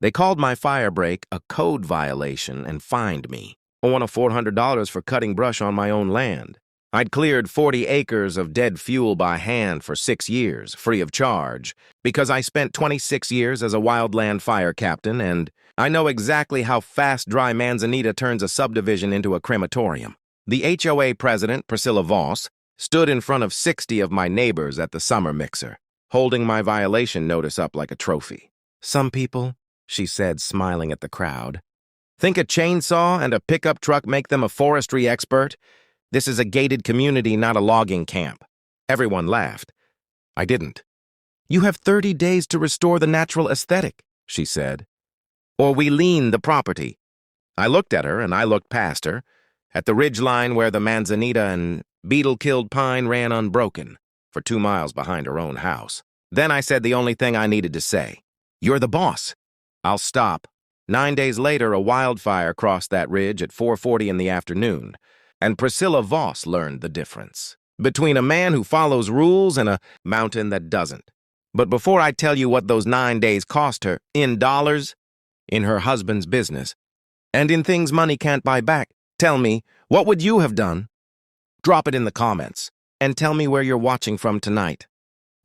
They called my fire break a code violation and fined me. I won $400 for cutting brush on my own land. I'd cleared 40 acres of dead fuel by hand for 6 years, free of charge, because I spent 26 years as a wildland fire captain, and I know exactly how fast dry manzanita turns a subdivision into a crematorium. The HOA president, Priscilla Voss, stood in front of 60 of my neighbors at the summer mixer, holding my violation notice up like a trophy. "Some people," she said, smiling at the crowd, "think a chainsaw and a pickup truck make them a forestry expert. This is a gated community, not a logging camp." Everyone laughed. I didn't. "You have 30 days to restore the natural aesthetic," she said, "or we lien the property." I looked at her, and I looked past her, at the ridgeline where the manzanita and beetle-killed pine ran unbroken for 2 miles behind her own house. Then I said the only thing I needed to say. "You're the boss." I'll stop. 9 days later, a wildfire crossed that ridge at 4:40 in the afternoon, and Priscilla Voss learned the difference between a man who follows rules and a mountain that doesn't. But before I tell you what those 9 days cost her, in dollars, in her husband's business, and in things money can't buy back, tell me, what would you have done? Drop it in the comments, and tell me where you're watching from tonight.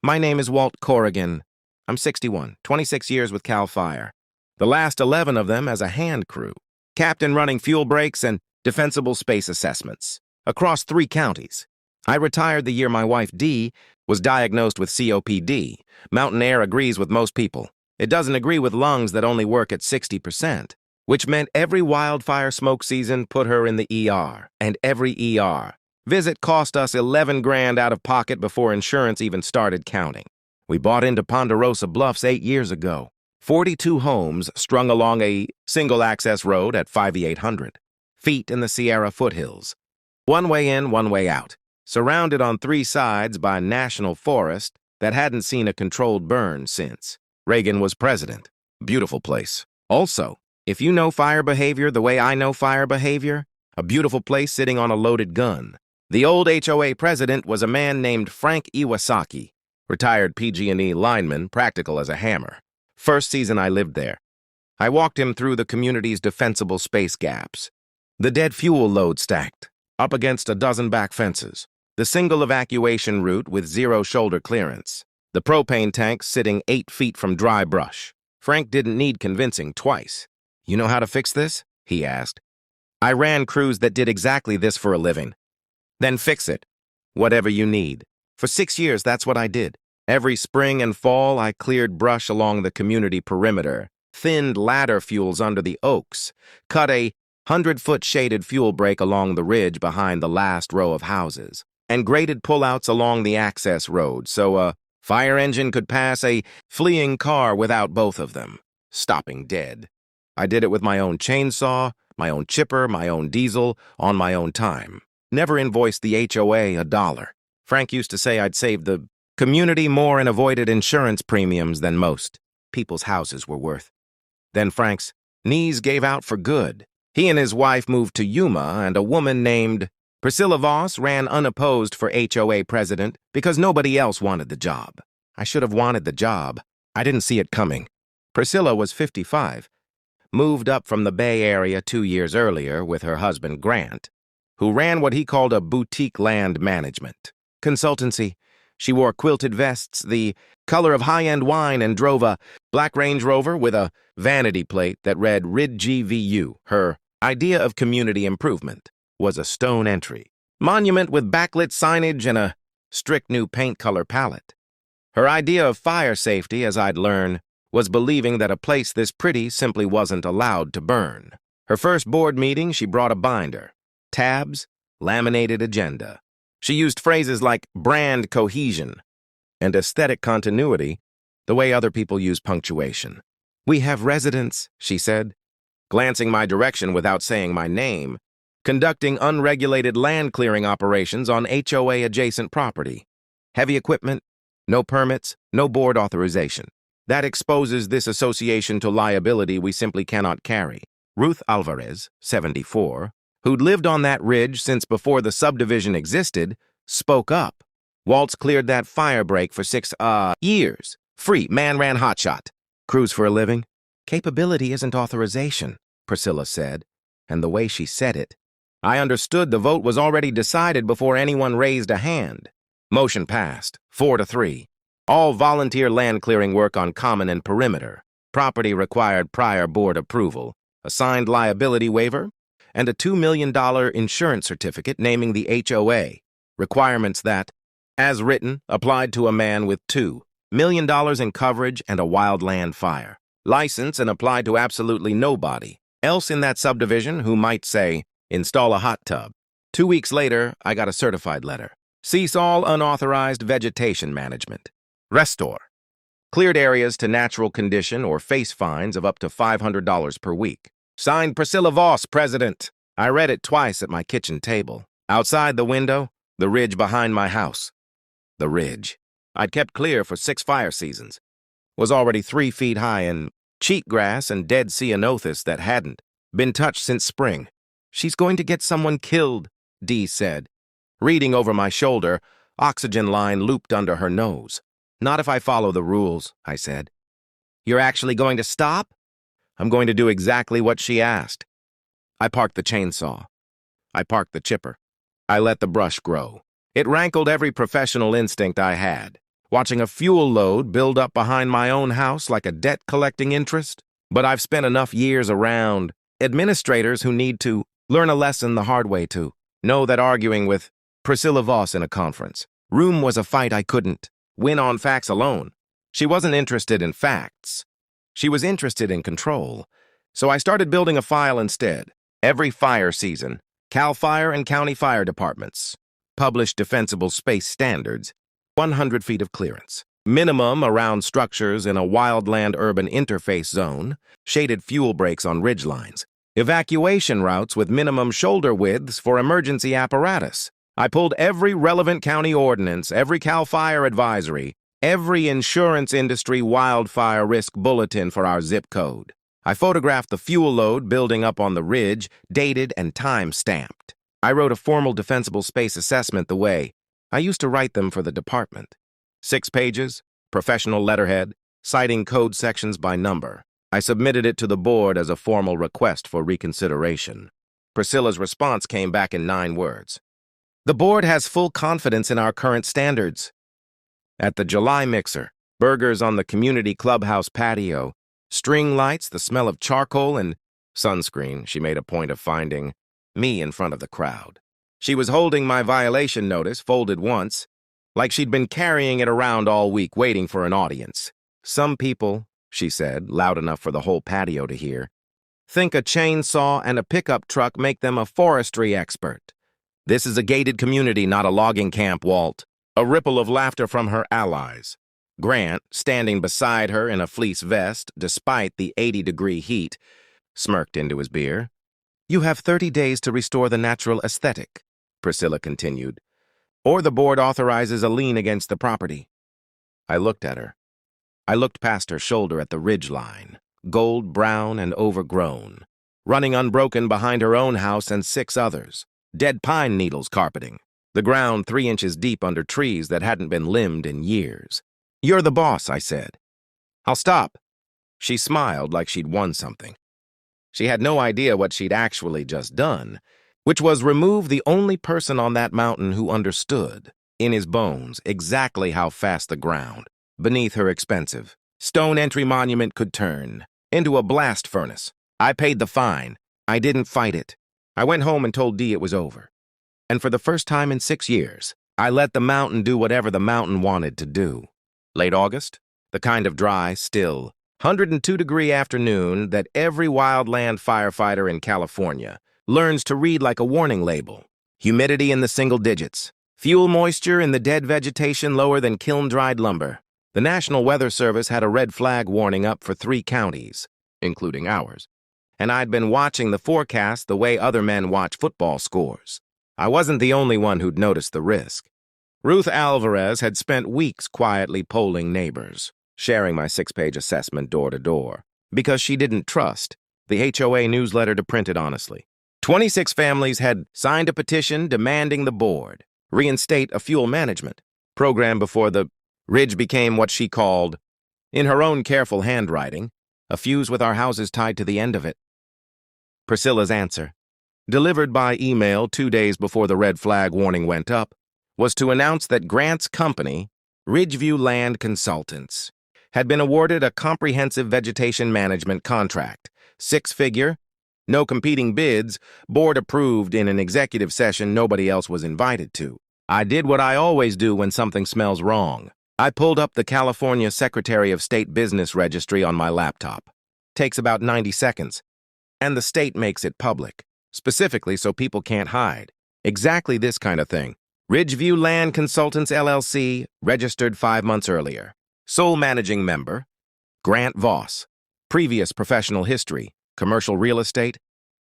My name is Walt Corrigan. I'm 61, 26 years with CAL FIRE. The last 11 of them as a hand crew, captain running fuel breaks and defensible space assessments across 3 counties. I retired the year my wife, Dee, was diagnosed with COPD. Mountain air agrees with most people. It doesn't agree with lungs that only work at 60%, which meant every wildfire smoke season put her in the ER, and every ER visit cost us 11 grand out of pocket before insurance even started counting. We bought into Ponderosa Bluffs 8 years ago. 42 homes strung along a single-access road at 5,800 feet in the Sierra foothills. One way in, one way out, surrounded on 3 sides by national forest that hadn't seen a controlled burn since Reagan was president. Beautiful place. Also, if you know fire behavior the way I know fire behavior, a beautiful place sitting on a loaded gun. The old HOA president was a man named Frank Iwasaki, retired PG&E lineman, practical as a hammer. First season I lived there, I walked him through the community's defensible space gaps. The dead fuel load stacked, up against a dozen back fences. The single evacuation route with 0 shoulder clearance. The propane tank sitting 8 feet from dry brush. Frank didn't need convincing twice. "You know how to fix this?" he asked. "I ran crews that did exactly this for a living." "Then fix it. Whatever you need." For 6 years, that's what I did. Every spring and fall, I cleared brush along the community perimeter, thinned ladder fuels under the oaks, cut a 100-foot shaded fuel break along the ridge behind the last row of houses, and graded pullouts along the access road so a fire engine could pass a fleeing car without both of them, stopping dead. I did it with my own chainsaw, my own chipper, my own diesel, on my own time. Never invoiced the HOA $1. Frank used to say I'd saved the community more in avoided insurance premiums than most people's houses were worth. Then Frank's knees gave out for good. He and his wife moved to Yuma, and a woman named Priscilla Voss ran unopposed for HOA president because nobody else wanted the job. I should have wanted the job. I didn't see it coming. Priscilla was 55, moved up from the Bay Area 2 years earlier with her husband Grant, who ran what he called a boutique land management consultancy. She wore quilted vests, the color of high-end wine, and drove a black Range Rover with a vanity plate that read RID-GVU. Her idea of community improvement was a stone entry, monument with backlit signage and a strict new paint color palette. Her idea of fire safety, as I'd learn, was believing that a place this pretty simply wasn't allowed to burn. Her first board meeting, she brought a binder, tabs, laminated agenda. She used phrases like brand cohesion and aesthetic continuity the way other people use punctuation. "We have residents," she said, glancing my direction without saying my name, "conducting unregulated land clearing operations on HOA-adjacent property. Heavy equipment, no permits, no board authorization. That exposes this association to liability we simply cannot carry." Ruth Alvarez, 74, who'd lived on that ridge since before the subdivision existed, spoke up. "Walt's cleared that fire break for 6 years. Free, man ran hotshot. Crews for a living. Capability isn't authorization, Priscilla said, and the way she said it. I understood the vote was already decided before anyone raised a hand. Motion passed, 4-3. All volunteer land clearing work on common and perimeter. Property required prior board approval, a signed liability waiver, and a $2 million insurance certificate naming the HOA. Requirements that, as written, applied to a man with $2 million in coverage and a wildland fire. License and applied to absolutely nobody else in that subdivision who might say, install a hot tub. 2 weeks later, I got a certified letter. Cease all unauthorized vegetation management. Restore. Cleared areas to natural condition or face fines of up to $500 per week. Signed Priscilla Voss, President. I read it twice at my kitchen table. Outside the window, the ridge behind my house. The ridge. I'd kept clear for 6 fire seasons. Was already 3 feet high in cheatgrass and dead ceanothus that hadn't been touched since spring. She's going to get someone killed, Dee said. Reading over my shoulder, oxygen line looped under her nose. Not if I follow the rules, I said. You're actually going to stop? I'm going to do exactly what she asked. I parked the chainsaw. I parked the chipper. I let the brush grow. It rankled every professional instinct I had. Watching a fuel load build up behind my own house like a debt-collecting interest. But I've spent enough years around administrators who need to learn a lesson the hard way to know that arguing with Priscilla Voss in a conference room was a fight I couldn't win on facts alone. She wasn't interested in facts. She was interested in control. So I started building a file instead. Every fire season, CAL FIRE and county fire departments published defensible space standards, 100 feet of clearance. Minimum around structures in a wildland urban interface zone, shaded fuel breaks on ridge lines, evacuation routes with minimum shoulder widths for emergency apparatus. I pulled every relevant county ordinance, every CAL FIRE advisory, every insurance industry wildfire risk bulletin for our zip code. I photographed the fuel load building up on the ridge, dated and time-stamped. I wrote a formal defensible space assessment the way I used to write them for the department. 6 pages, professional letterhead, citing code sections by number. I submitted it to the board as a formal request for reconsideration. Priscilla's response came back in 9 words. The board has full confidence in our current standards. At the July mixer, burgers on the community clubhouse patio, string lights, the smell of charcoal, and sunscreen, she made a point of finding me in front of the crowd. She was holding my violation notice, folded once, like she'd been carrying it around all week waiting for an audience. Some people, she said, loud enough for the whole patio to hear, think a chainsaw and a pickup truck make them a forestry expert. This is a gated community, not a logging camp, Walt. A ripple of laughter from her allies. Grant, standing beside her in a fleece vest, despite the 80-degree heat, smirked into his beer. You have 30 days to restore the natural aesthetic, Priscilla continued, or the board authorizes a lien against the property. I looked at her. I looked past her shoulder at the ridge line, gold brown and overgrown, running unbroken behind her own house and 6 others, dead pine needles carpeting, the ground 3 inches deep under trees that hadn't been limbed in years. You're the boss, I said. I'll stop. She smiled like she'd won something. She had no idea what she'd actually just done, which was remove the only person on that mountain who understood, in his bones, exactly how fast the ground, beneath her expensive stone entry monument could turn into a blast furnace. I paid the fine. I didn't fight it. I went home and told Dee it was over. And for the first time in 6 years, I let the mountain do whatever the mountain wanted to do. Late August, the kind of dry, still, 102-degree afternoon that every wildland firefighter in California learns to read like a warning label. Humidity in the single digits. Fuel moisture in the dead vegetation lower than kiln-dried lumber. The National Weather Service had a red flag warning up for 3 counties, including ours. And I'd been watching the forecast the way other men watch football scores. I wasn't the only one who'd noticed the risk. Ruth Alvarez had spent weeks quietly polling neighbors, sharing my 6-page assessment door to door, because she didn't trust the HOA newsletter to print it honestly. 26 families had signed a petition demanding the board reinstate a fuel management program before the ridge became what she called, in her own careful handwriting, A fuse with our houses tied to the end of it. Priscilla's answer, delivered by email 2 days before the red flag warning went up, was to announce that Grant's company, Ridgeview Land Consultants, had been awarded a comprehensive vegetation management contract, 6-figure, no competing bids, board approved in an executive session nobody else was invited to. I did what I always do when something smells wrong. I pulled up the California Secretary of State Business Registry on my laptop. Takes about 90 seconds. And the state makes it public, specifically so people can't hide. Exactly this kind of thing. Ridgeview Land Consultants, LLC, registered 5 months earlier. Sole managing member, Grant Voss. Previous professional history, commercial real estate,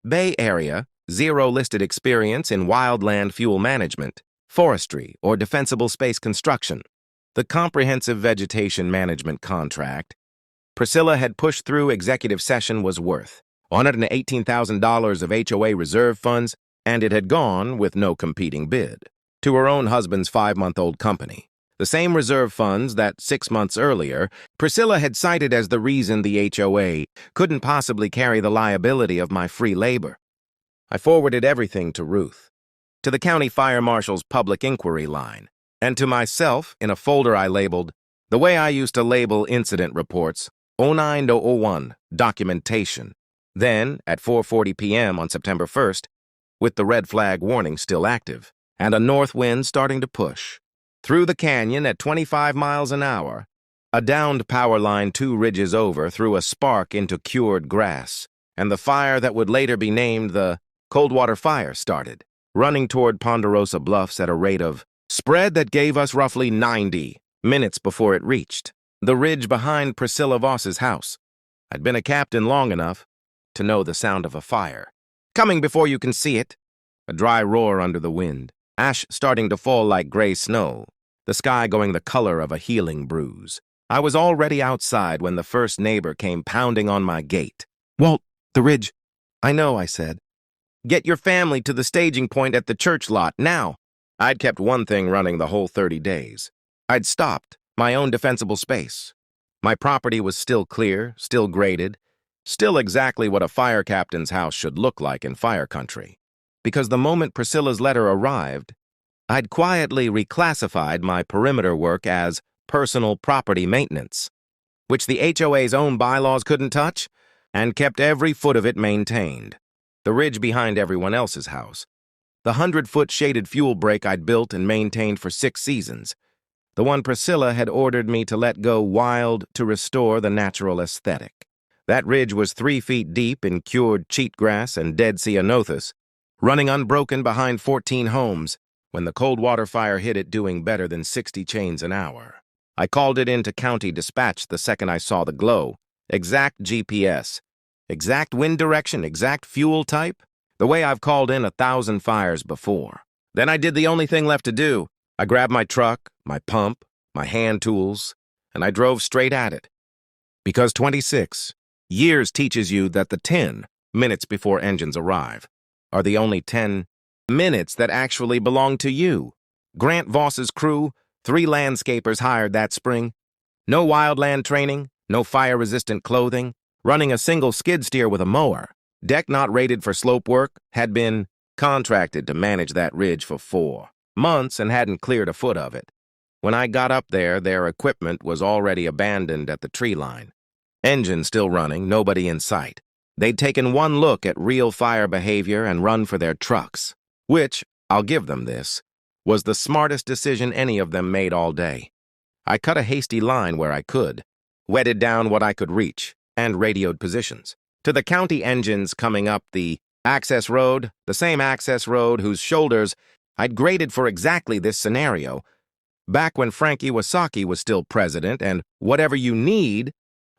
Bay Area, 0 listed experience in wildland fuel management, forestry, or defensible space construction. The comprehensive vegetation management contract Priscilla had pushed through executive session was worth $118,000 of HOA reserve funds, and it had gone with no competing bid to her own husband's 5-month-old company. The same reserve funds that 6 months earlier, Priscilla had cited as the reason the HOA couldn't possibly carry the liability of my free labor. I forwarded everything to Ruth, to the county fire marshal's public inquiry line, and to myself in a folder I labeled, the way I used to label incident reports, 09-001, documentation. Then, at 4:40 p.m. on September 1st, with the red flag warning still active, and a north wind starting to push, through the canyon at 25 miles an hour, a downed power line 2 ridges over threw a spark into cured grass, and the fire that would later be named the Coldwater Fire started, running toward Ponderosa Bluffs at a rate of spread that gave us roughly 90 minutes before it reached the ridge behind Priscilla Voss's house. I'd been a captain long enough to know the sound of a fire. Coming before you can see it. A dry roar under the wind, ash starting to fall like gray snow, the sky going the color of a healing bruise. I was already outside when the first neighbor came pounding on my gate. "Walt, the ridge." "I know," I said. "Get your family to the staging point at the church lot, now." I'd kept one thing running the whole 30 days. I'd stopped, my own defensible space. My property was still clear, still graded, still exactly what a fire captain's house should look like in fire country. Because the moment Priscilla's letter arrived, I'd quietly reclassified my perimeter work as personal property maintenance, which the HOA's own bylaws couldn't touch, and kept every foot of it maintained. The ridge behind everyone else's house. The 100-foot shaded fuel break I'd built and maintained for 6 seasons. The one Priscilla had ordered me to let go wild to restore the natural aesthetic. That ridge was 3 feet deep in cured cheatgrass and dead ceanothus, running unbroken behind 14 homes, when the Coldwater Fire hit it doing better than 60 chains an hour. I called it into county dispatch the second I saw the glow. Exact GPS. Exact wind direction, exact fuel type. The way I've called in 1,000 fires before. Then I did the only thing left to do. I grabbed my truck, my pump, my hand tools, and I drove straight at it. Because 26 years teaches you that the 10 minutes before engines arrive are the only 10 minutes that actually belong to you. Grant Voss's crew, 3 landscapers hired that spring. No wildland training, no fire-resistant clothing, running a single skid steer with a mower. Deck not rated for slope work, had been contracted to manage that ridge for 4 months and hadn't cleared a foot of it. When I got up there, their equipment was already abandoned at the tree line. Engine still running, nobody in sight. They'd taken one look at real fire behavior and run for their trucks, which, I'll give them this, was the smartest decision any of them made all day. I cut a hasty line where I could, wetted down what I could reach, and radioed positions. To the county engines coming up the access road, the same access road whose shoulders I'd graded for exactly this scenario, back when Frankie Wasaki was still president and whatever you need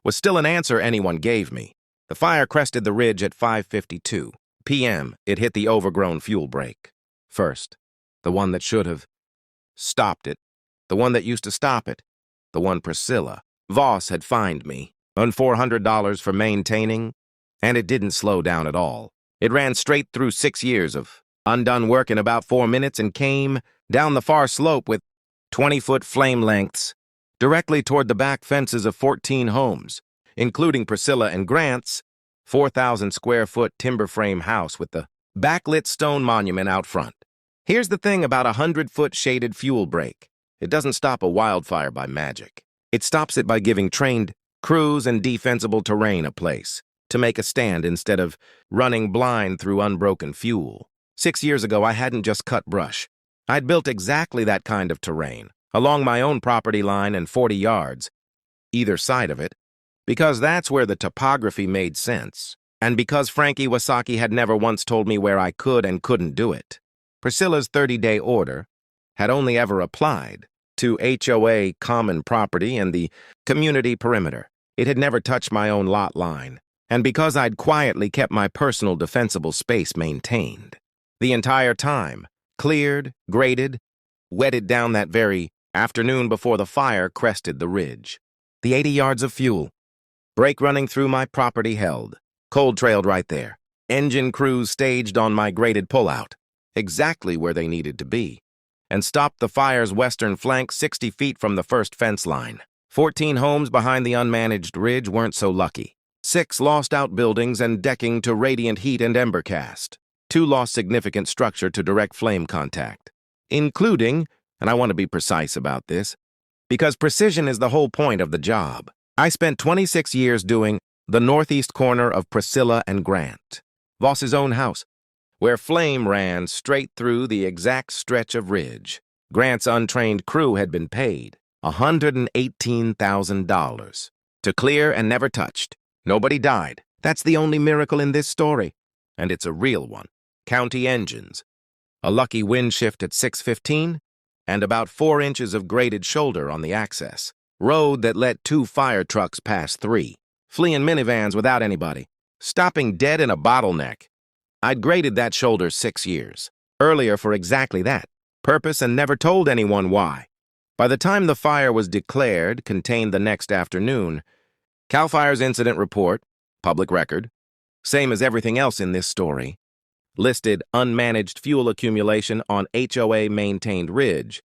was still an answer anyone gave me. The fire crested the ridge at 5:52 p.m. It hit the overgrown fuel break. First, the one that should have stopped it, the one that used to stop it, the one Priscilla Voss had fined me on $400 for maintaining, and it didn't slow down at all. It ran straight through 6 years of undone work in about 4 minutes and came down the far slope with 20-foot flame lengths directly toward the back fences of 14 homes. including Priscilla and Grant's 4,000 square foot timber frame house with the backlit stone monument out front. Here's the thing about a 100-foot shaded fuel break. It doesn't stop a wildfire by magic. It stops it by giving trained crews and defensible terrain a place to make a stand instead of running blind through unbroken fuel. 6 years ago, I hadn't just cut brush. I'd built exactly that kind of terrain, along my own property line and 40 yards, either side of it, because that's where the topography made sense, and because Frankie Wasaki had never once told me where I could and couldn't do it. Priscilla's 30-day order had only ever applied to HOA common property and the community perimeter. It had never touched my own lot line, and because I'd quietly kept my personal defensible space maintained. The entire time, cleared, graded, wetted down that very afternoon before the fire crested the ridge. The 80 yards of fuel, brake running through my property held, cold trailed right there, engine crews staged on my graded pullout, exactly where they needed to be, and stopped the fire's western flank 60 feet from the first fence line. 14 homes behind the unmanaged ridge weren't so lucky. 6 lost outbuildings and decking to radiant heat and ember cast. 2 lost significant structure to direct flame contact, including, and I want to be precise about this, because precision is the whole point of the job. I spent 26 years doing the northeast corner of Priscilla and Grant, Voss's own house, where flame ran straight through the exact stretch of ridge. Grant's untrained crew had been paid $118,000 to clear and never touched. Nobody died. That's the only miracle in this story, and it's a real one. County engines, a lucky wind shift at 6:15, and about 4 inches of graded shoulder on the access. Road that let 2 fire trucks pass 3, fleeing minivans without anybody, stopping dead in a bottleneck. I'd graded that shoulder 6 years earlier for exactly that purpose and never told anyone why. By the time the fire was declared, contained the next afternoon, CAL FIRE's incident report, public record, same as everything else in this story, listed unmanaged fuel accumulation on HOA-maintained ridge,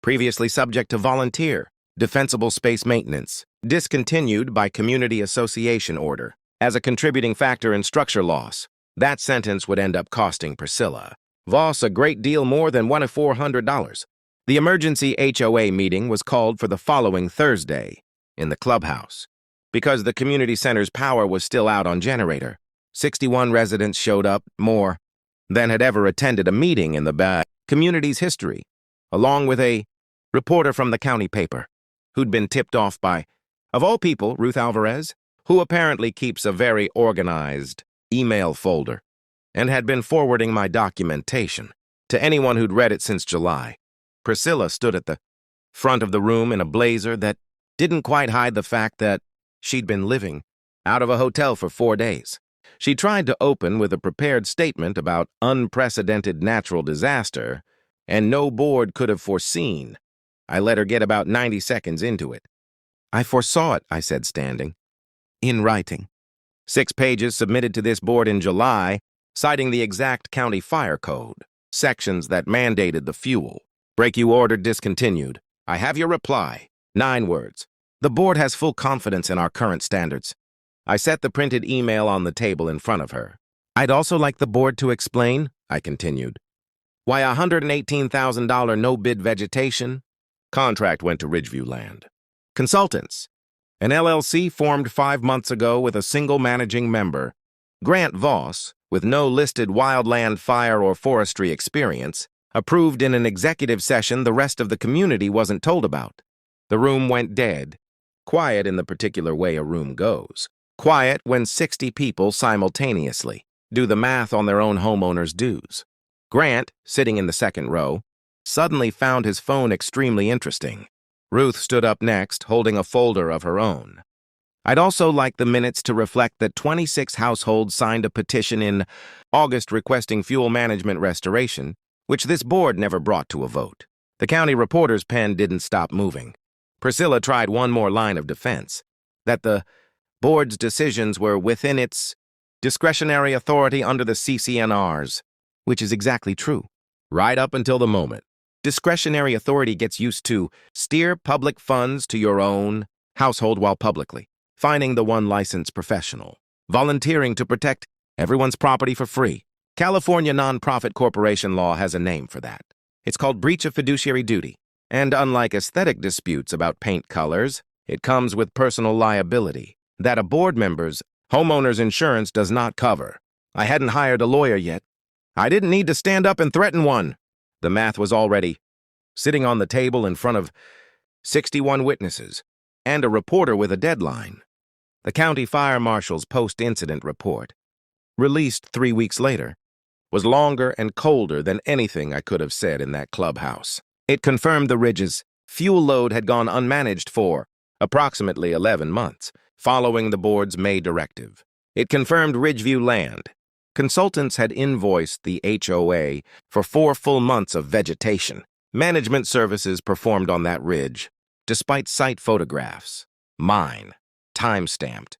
previously subject to volunteer, defensible space maintenance, discontinued by community association order, as a contributing factor in structure loss. That sentence would end up costing Priscilla Voss a great deal more than $400. The emergency HOA meeting was called for the following Thursday in the clubhouse. Because the community center's power was still out on generator, 61 residents showed up, more than had ever attended a meeting in the community's history, along with a reporter from the county paper, who'd been tipped off by, of all people, Ruth Alvarez, who apparently keeps a very organized email folder, and had been forwarding my documentation to anyone who'd read it since July. Priscilla stood at the front of the room in a blazer that didn't quite hide the fact that she'd been living out of a hotel for 4 days. She tried to open with a prepared statement about unprecedented natural disaster, and no board could have foreseen. I let her get about 90 seconds into it. I foresaw it, I said, standing. In writing. 6 pages submitted to this board in July, citing the exact county fire code, sections that mandated the fuel. Break you ordered discontinued. I have your reply. 9 words. The board has full confidence in our current standards. I set the printed email on the table in front of her. I'd also like the board to explain, I continued, why a $118,000 no-bid vegetation contract went to Ridgeview Land. Consultants. An LLC formed 5 months ago with a single managing member, Grant Voss, with no listed wildland fire or forestry experience, approved in an executive session the rest of the community wasn't told about. The room went dead, quiet in the particular way a room goes. Quiet when 60 people simultaneously do the math on their own homeowner's dues. Grant, sitting in the second row, suddenly found his phone extremely interesting. Ruth stood up next, holding a folder of her own. I'd also like the minutes to reflect that 26 households signed a petition in August requesting fuel management restoration, which this board never brought to a vote. The county reporter's pen didn't stop moving. Priscilla tried one more line of defense, that the board's decisions were within its discretionary authority under the CCNRs, which is exactly true. Right up until the moment discretionary authority gets used to steer public funds to your own household while publicly finding the one licensed professional, volunteering to protect everyone's property for free. California nonprofit corporation law has a name for that. It's called breach of fiduciary duty. And unlike aesthetic disputes about paint colors, it comes with personal liability that a board member's homeowner's insurance does not cover. I hadn't hired a lawyer yet. I didn't need to stand up and threaten one. The math was already sitting on the table in front of 61 witnesses and a reporter with a deadline. The county fire marshal's post-incident report, released 3 weeks later, was longer and colder than anything I could have said in that clubhouse. It confirmed the ridge's fuel load had gone unmanaged for approximately 11 months, following the board's May directive. It confirmed Ridgeview Land. Consultants had invoiced the HOA for 4 full months of vegetation. Management services performed on that ridge, despite site photographs, mine, time-stamped,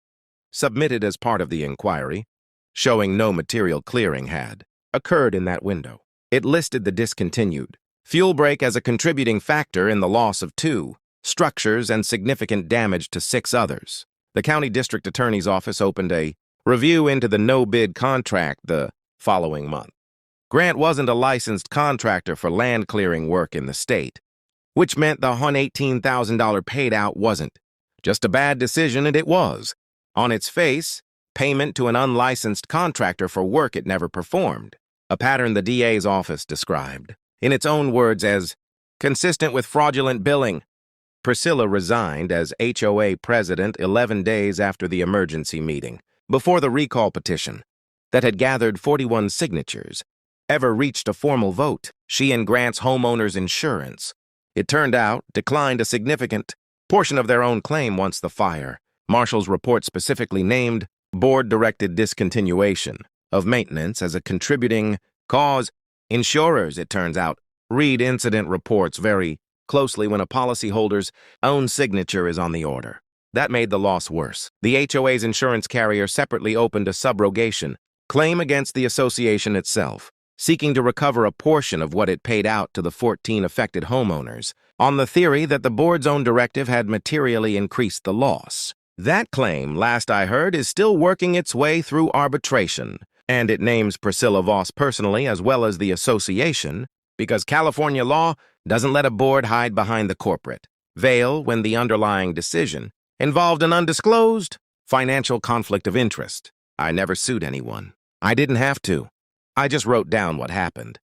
submitted as part of the inquiry, showing no material clearing had occurred in that window. It listed the discontinued fuel break as a contributing factor in the loss of 2 structures and significant damage to 6 others. The county district attorney's office opened a review into the no-bid contract the following month. Grant wasn't a licensed contractor for land clearing work in the state, which meant the $118,000 paid out wasn't just a bad decision, and it was, on its face, payment to an unlicensed contractor for work it never performed, a pattern the DA's office described, in its own words, as consistent with fraudulent billing. Priscilla resigned as HOA president 11 days after the emergency meeting, before the recall petition that had gathered 41 signatures ever reached a formal vote. She and Grant's homeowners insurance, it turned out, declined a significant portion of their own claim once the fire marshal's report specifically named board-directed discontinuation of maintenance as a contributing cause. Insurers, it turns out, read incident reports very closely when a policyholder's own signature is on the order. That made the loss worse. The HOA's insurance carrier separately opened a subrogation claim against the association itself, seeking to recover a portion of what it paid out to the 14 affected homeowners, on the theory that the board's own directive had materially increased the loss. That claim, last I heard, is still working its way through arbitration, and it names Priscilla Voss personally as well as the association, because California law doesn't let a board hide behind the corporate veil when the underlying decision involved an undisclosed financial conflict of interest. I never sued anyone. I didn't have to. I just wrote down what happened,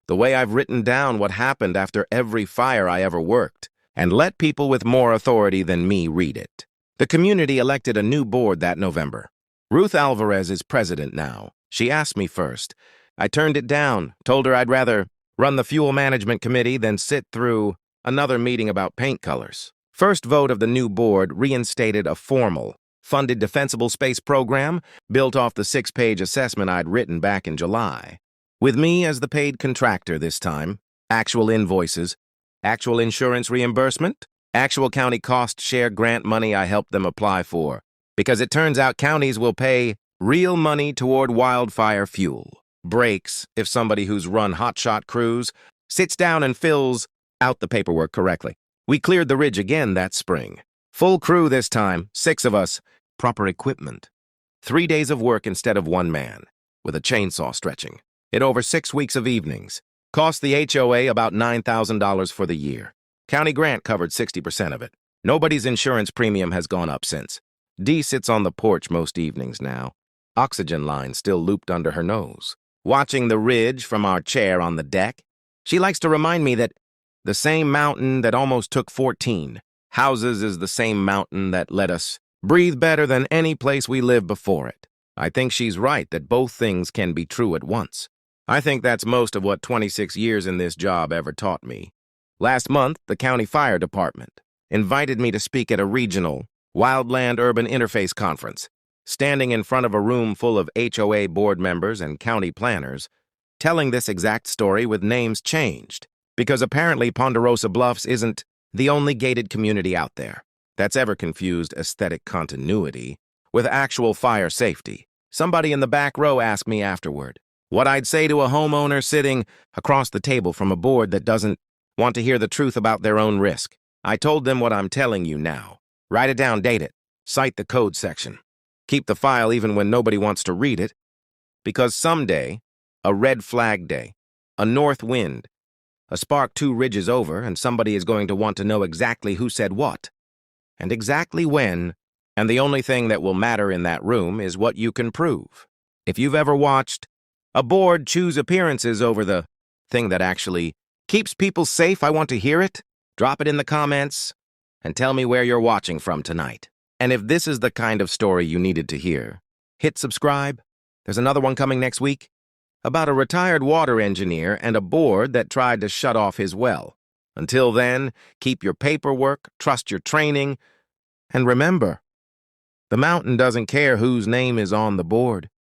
the way I've written down what happened after every fire I ever worked, and let people with more authority than me read it. The community elected a new board that November. Ruth Alvarez is president now. She asked me first. I turned it down, told her I'd rather run the fuel management committee than sit through another meeting about paint colors. First vote of the new board reinstated a formal, funded defensible space program built off the 6-page assessment I'd written back in July. With me as the paid contractor this time, actual invoices, actual insurance reimbursement, actual county cost share grant money I helped them apply for, because it turns out counties will pay real money toward wildfire fuel. Breaks if somebody who's run hotshot crews sits down and fills out the paperwork correctly. We cleared the ridge again that spring. Full crew this time, 6 of us, proper equipment. 3 days of work instead of 1 man, with a chainsaw stretching it over 6 weeks of evenings. Cost the HOA about $9,000 for the year. County grant covered 60% of it. Nobody's insurance premium has gone up since. Dee sits on the porch most evenings now, oxygen line still looped under her nose, watching the ridge from our chair on the deck. She likes to remind me that the same mountain that almost took 14 houses is the same mountain that let us breathe better than any place we lived before it. I think she's right that both things can be true at once. I think that's most of what 26 years in this job ever taught me. Last month, the county fire department invited me to speak at a regional Wildland Urban Interface Conference, standing in front of a room full of HOA board members and county planners, telling this exact story with names changed, because apparently Ponderosa Bluffs isn't the only gated community out there that's ever confused aesthetic continuity with actual fire safety. Somebody in the back row asked me afterward what I'd say to a homeowner sitting across the table from a board that doesn't want to hear the truth about their own risk. I told them what I'm telling you now. Write it down, date it. Cite the code section. Keep the file even when nobody wants to read it, because someday, a red flag day, a north wind, a spark 2 ridges over, and somebody is going to want to know exactly who said what, and exactly when, and the only thing that will matter in that room is what you can prove. If you've ever watched a board choose appearances over the thing that actually keeps people safe, I want to hear it. Drop it in the comments and tell me where you're watching from tonight. And if this is the kind of story you needed to hear, hit subscribe. There's another one coming next week about a retired water engineer and a board that tried to shut off his well. Until then, keep your paperwork, trust your training, and remember, the mountain doesn't care whose name is on the board.